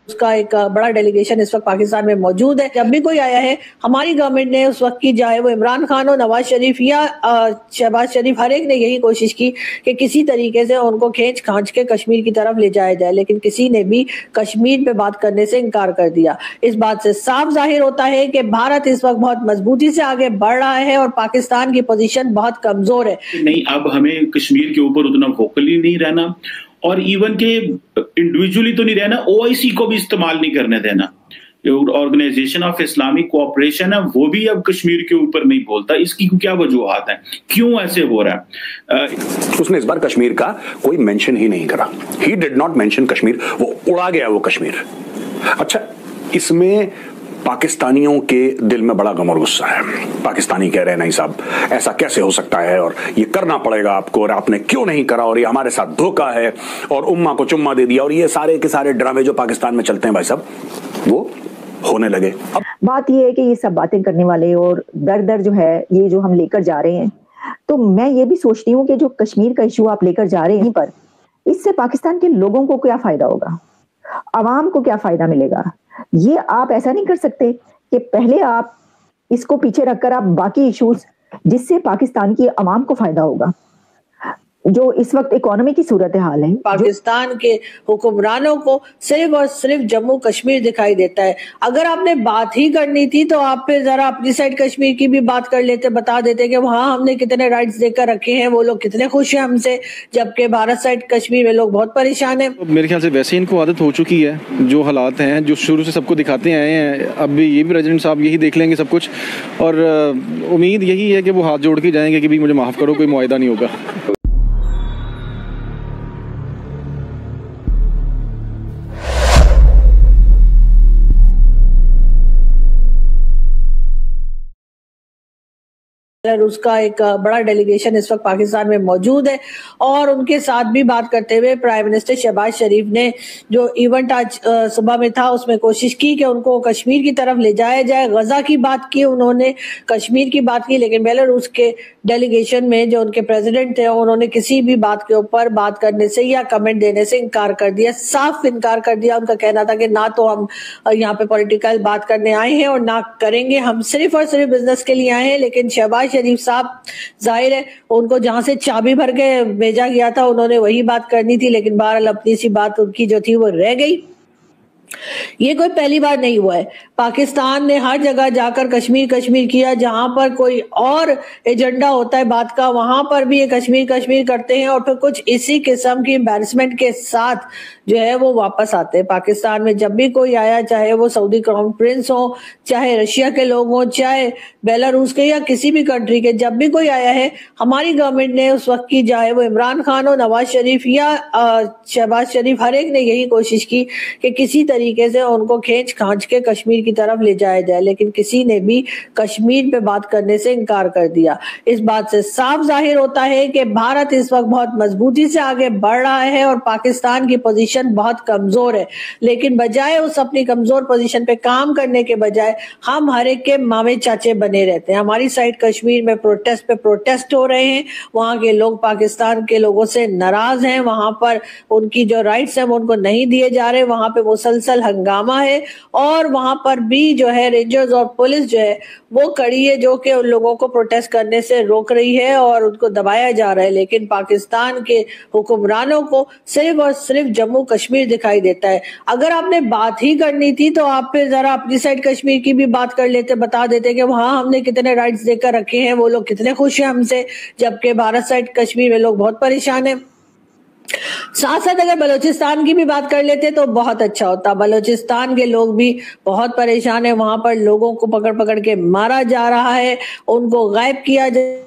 उसका एक बड़ा डेलीगेशन इस वक्त पाकिस्तान में मौजूद है। जब भी कोई आया है, हमारी गवर्नमेंट ने उस वक्त की, चाहे वो इमरान खान हो, नवाज शरीफ या शहबाज शरीफ, हर एक ने यही कोशिश की कि किसी तरीके से उनको खींच खांच के कश्मीर की तरफ ले जाया जाए, लेकिन किसी ने भी कश्मीर पे बात करने से इनकार कर दिया। इस बात से साफ जाहिर होता है कि भारत इस वक्त बहुत मजबूती से आगे बढ़ रहा है और पाकिस्तान की पोजीशन बहुत कमजोर है। नहीं, अब हमें कश्मीर के ऊपर उतना वोकली नहीं रहना और इवन के इंडिविजुअली तो नहीं रहना, ओआईसी को भी इस्तेमाल नहीं करने देना। ऑर्गेनाइजेशन ऑफ इस्लामिक कोऑपरेशन है, वो भी अब कश्मीर के ऊपर नहीं बोलता। इसकी क्या वजूहात है, क्यों ऐसे हो रहा है? उसने इस बार कश्मीर का कोई मेंशन ही नहीं करा। He did not mention Kashmir, वो उड़ा गया वो कश्मीर। अच्छा, इसमें पाकिस्तानियों के दिल में बड़ा गम और गुस्सा है। पाकिस्तानी कह रहे हैं नहीं साहब, ऐसा कैसे हो सकता है और ये करना पड़ेगा आपको और आपने क्यों नहीं करा और ये हमारे साथ धोखा है और उम्मा को चुम्मा दे दिया और ये सारे के सारे ड्रामे जो पाकिस्तान में चलते हैं भाई साहब, वो होने लगे। अब बात ये है कि ये सब बातें करने वाले और दर दर जो है ये जो हम लेकर जा रहे हैं, तो मैं ये भी सोचती हूँ कि जो कश्मीर का इशू आप लेकर जा रहे हैं पर इससे पाकिस्तान के लोगों को क्या फायदा होगा, आवाम को क्या फायदा मिलेगा। ये आप ऐसा नहीं कर सकते कि पहले आप इसको पीछे रखकर आप बाकी इश्यूज जिससे पाकिस्तान की आवाम को फायदा होगा, जो इस वक्त इकोनॉमी की सूरत हाल है। पाकिस्तान के हुक्मरानों को सिर्फ और सिर्फ जम्मू कश्मीर दिखाई देता है। अगर आपने बात ही करनी थी तो आप फिर जरा अपनी साइड कश्मीर की भी बात कर लेते, बता देते कि वहां हमने कितने राइट्स देकर रखे हैं, वो लोग कितने खुश हैं हमसे, जबकि भारत साइड कश्मीर में लोग बहुत परेशान हैं। तो मेरे ख्याल से वैसे इनको आदत हो चुकी है, जो हालात हैं जो शुरू से सबको दिखाते आए हैं, अब भी ये भी प्रेसिडेंट साहब यही देख लेंगे सब कुछ और उम्मीद यही है कि वो हाथ जोड़ के जाएंगे कि भाई मुझे माफ करो, कोई मुआयदा नहीं होगा। रूस का एक बड़ा डेलीगेशन इस वक्त पाकिस्तान में मौजूद है और उनके साथ भी बात करते हुए प्राइम मिनिस्टर शहबाज शरीफ ने जो इवेंट आज सुबह में था उसमें कोशिश की कि उनको कश्मीर की तरफ ले जाया जाए। गजा की बात की उन्होंने, कश्मीर की बात की, लेकिन बेलारूस के डेलीगेशन में जो उनके प्रेसिडेंट थे उन्होंने किसी भी बात के ऊपर बात करने से या कमेंट देने से इनकार कर दिया, साफ इनकार कर दिया। उनका कहना था कि ना तो हम यहाँ पे पॉलिटिकल बात करने आए हैं और ना करेंगे, हम सिर्फ और सिर्फ बिजनेस के लिए आए हैं। लेकिन शहबाज शरीफ साहब, जाहिर है उनको जहां से चाबी भर के भेजा गया था उन्होंने वही बात करनी थी, लेकिन बहरहाल अपनी सी बात उनकी जो थी वो रह गई। ये कोई पहली बार नहीं हुआ है, पाकिस्तान ने हर जगह जाकर कश्मीर कश्मीर किया, जहां पर कोई और एजेंडा होता है बात का वहां पर भी ये कश्मीर कश्मीर करते हैं और फिर कुछ इसी किस्म की एम्बैरसमेंट के साथ जो है वो वापस आते हैं। पाकिस्तान में जब भी कोई आया, चाहे वो सऊदी क्राउन प्रिंस हो, चाहे रशिया के लोग हों, चाहे बेलारूस के या किसी भी कंट्री के, जब भी कोई आया है, हमारी गवर्नमेंट ने उस वक्त की, चाहे वो इमरान खान हो, नवाज शरीफ या शहबाज शरीफ, हर एक ने यही कोशिश की कि किसी तरीके से उनको खींच खांच के कश्मीर की तरफ ले जाया जाए, लेकिन किसी ने भी कश्मीर पे बात करने से इनकार कर दिया। इस बात से साफ जाहिर होता है कि भारत इस वक्त बहुत मजबूती से आगे बढ़ रहा है और पाकिस्तान की पोजीशन बहुत कमजोर है, लेकिन बजाय उस अपनी कमजोर पोजीशन पे काम करने के बजाय हम हर एक के मामे चाचे बने रहते हैं। हमारी साइड कश्मीर में प्रोटेस्ट पे प्रोटेस्ट हो रहे हैं, वहां के लोग पाकिस्तान के लोगों से नाराज हैं, वहां पर उनकी जो राइट्स हैं वो उनको नहीं दिए जा रहे, वहां पे मुसलसल हंगामा है और वहां पर भी जो है रेंजर्स और पुलिस जो है वो कड़ी है जो कि उन लोगों को प्रोटेस्ट करने से रोक रही है और उनको दबाया जा रहा है। लेकिन पाकिस्तान के हुक्मरानों को सिर्फ और सिर्फ जम्मू कश्मीर दिखाई देता है। अगर आपने बात ही करनी थी तो आप फिर जरा अपनी साइड कश्मीर की भी बात कर लेते, बता देते कि वहां हमने कितने राइट्स देकर रखे हैं, वो लोग कितने खुश हैं हमसे, जबकि भारत साइड कश्मीर में लोग बहुत परेशान हैं। साथ साथ अगर बलूचिस्तान की भी बात कर लेते तो बहुत अच्छा होता। बलूचिस्तान के लोग भी बहुत परेशान है, वहां पर लोगों को पकड़ पकड़ के मारा जा रहा है, उनको गायब किया जा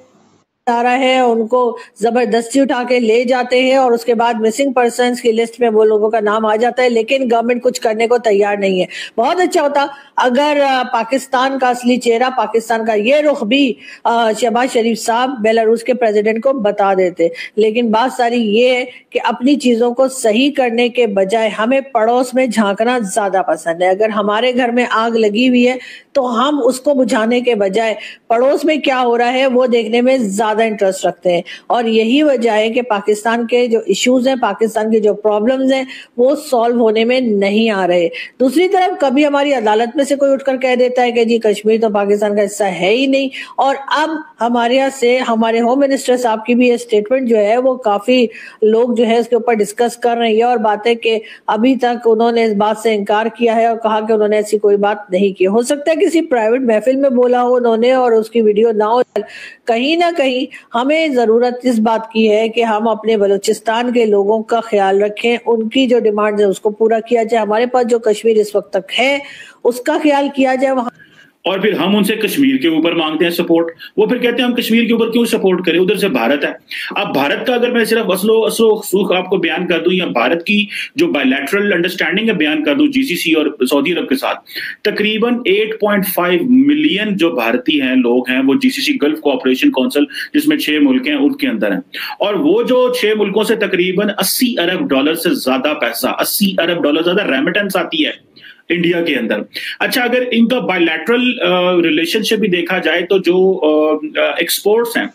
रहा है, उनको जबरदस्ती उठा के ले जाते हैं और उसके बाद मिसिंग पर्सन्स की लिस्ट में वो लोगों का नाम आ जाता है, लेकिन गवर्नमेंट कुछ करने को तैयार नहीं है। बहुत अच्छा होता अगर पाकिस्तान का असली चेहरा, पाकिस्तान का ये रुख भी शहबाज शरीफ साहब बेलारूस के प्रेसिडेंट को बता देते, लेकिन बात सारी ये है कि अपनी चीजों को सही करने के बजाय हमें पड़ोस में झांकना ज्यादा पसंद है। अगर हमारे घर में आग लगी हुई है तो हम उसको बुझाने के बजाय पड़ोस में क्या हो रहा है वो देखने में ज्यादा ज्यादा इंटरेस्ट रखते हैं, और यही वजह है कि पाकिस्तान के जो इश्यूज हैं, पाकिस्तान के जो प्रॉब्लम्स हैं, वो सॉल्व होने में नहीं आ रहे। दूसरी तरफ कभी हमारी अदालत में से कोई उठकर कह देता है कि जी कश्मीर तो पाकिस्तान का हिस्सा है ही नहीं, और अब हमारे यहाँ से हमारे होम मिनिस्टर साहब की भी ये स्टेटमेंट जो है वो काफी लोग जो है इसके ऊपर डिस्कस कर रहे हैं, और बात है कि अभी तक उन्होंने इस बात से इनकार किया है और कहा कि उन्होंने ऐसी कोई बात नहीं की। हो सकता है किसी प्राइवेट महफिल में बोला हो उन्होंने और उसकी वीडियो ना हो। कहीं ना कहीं हमें जरूरत इस बात की है कि हम अपने बलूचिस्तान के लोगों का ख्याल रखें, उनकी जो डिमांड है उसको पूरा किया जाए, हमारे पास जो कश्मीर इस वक्त तक है उसका ख्याल किया जाए वहां। और फिर हम उनसे कश्मीर के ऊपर मांगते हैं सपोर्ट, वो फिर कहते हैं हम कश्मीर के ऊपर क्यों सपोर्ट करें, उधर से भारत है। अब भारत का अगर मैं सिर्फ असलो सुख आपको बयान कर दूं, या भारत की जो बायलैटरल अंडरस्टैंडिंग है बयान कर दूं जीसीसी और सऊदी अरब के साथ, तकरीबन 8.5 मिलियन जो भारतीय हैं लोग हैं वो जीसीसी गल्फ कोऑपरेशन काउंसिल जिसमें 6 मुल्क हैं उनके अंदर हैं, और वो जो 6 मुल्कों से तकरीबन 80 अरब डॉलर से ज्यादा पैसा, 80 अरब डॉलर ज्यादा रेमिटेंस आती है इंडिया के अंदर। अच्छा, अगर इनका बायलैटरल रिलेशनशिप भी देखा जाए तो जो एक्सपोर्ट्स हैं,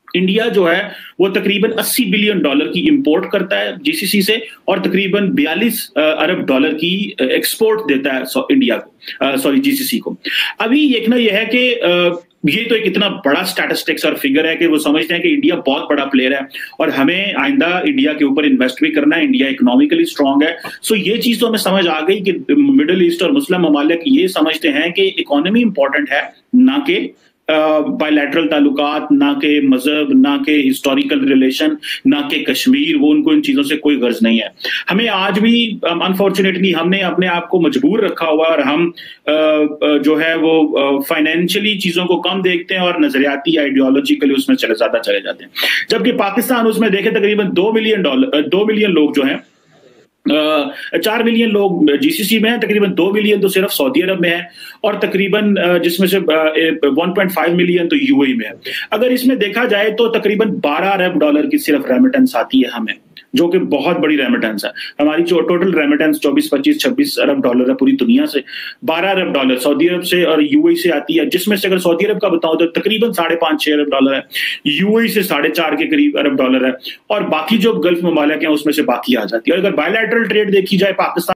इंडिया जो है वो तकरीबन 80 बिलियन डॉलर की इंपोर्ट करता है जीसीसी से, और तकरीबन 42 अरब डॉलर की एक्सपोर्ट देता है इंडिया को, जीसीसी को। अभी देखना यह है कि ये तो एक इतना बड़ा स्टैटिस्टिक्स और फिगर है कि वो समझते हैं कि इंडिया बहुत बड़ा प्लेयर है और हमें आइंदा इंडिया के ऊपर इन्वेस्ट भी करना है, इंडिया इकोनॉमिकली स्ट्रांग है। सो ये चीज तो हमें समझ आ गई कि मिडिल ईस्ट और मुस्लिम ममालिक ये समझते हैं कि इकोनॉमी इंपॉर्टेंट है, ना कि बायलैटरल ताल्लुकात, ना के मजहब, ना के हिस्टोरिकल रिलेशन, ना के कश्मीर। वो उनको इन चीजों से कोई गर्ज नहीं है। हमें आज भी अनफॉर्चुनेटली हमने अपने आप को मजबूर रखा हुआ और हम जो है वो फाइनेंशियली चीजों को कम देखते हैं और नजरियाती आइडियोलॉजिकली उसमें ज्यादा चले जाते हैं। जबकि पाकिस्तान उसमें देखे तकरीबन 2 मिलियन लोग जो हैं, 4 मिलियन लोग जीसीसी में हैं, तकरीबन 2 मिलियन तो सिर्फ सऊदी अरब में है, और तकरीबन जिसमें से 1.5 मिलियन तो यूएई में है। अगर इसमें देखा जाए तो तकरीबन 12 अरब डॉलर की सिर्फ रेमिटेंस आती है हमें, जो कि बहुत बड़ी रेमिटेंस है। हमारी जो टोटल रेमिटेंस 24, 25, 26 अरब डॉलर है पूरी दुनिया से। 12 अरब डॉलर सऊदी अरब से और यूएई से आती है, जिसमें से अगर सऊदी अरब का बताऊं तो तकरीबन 5.5-6 अरब डॉलर है, यूएई से 4.5 के करीब अरब डॉलर है, और बाकी जो गल्फ ममालिक हैं उसमें से बाकी आ जाती है। और अगर बायलैटरल ट्रेड देखी जाए पाकिस्तान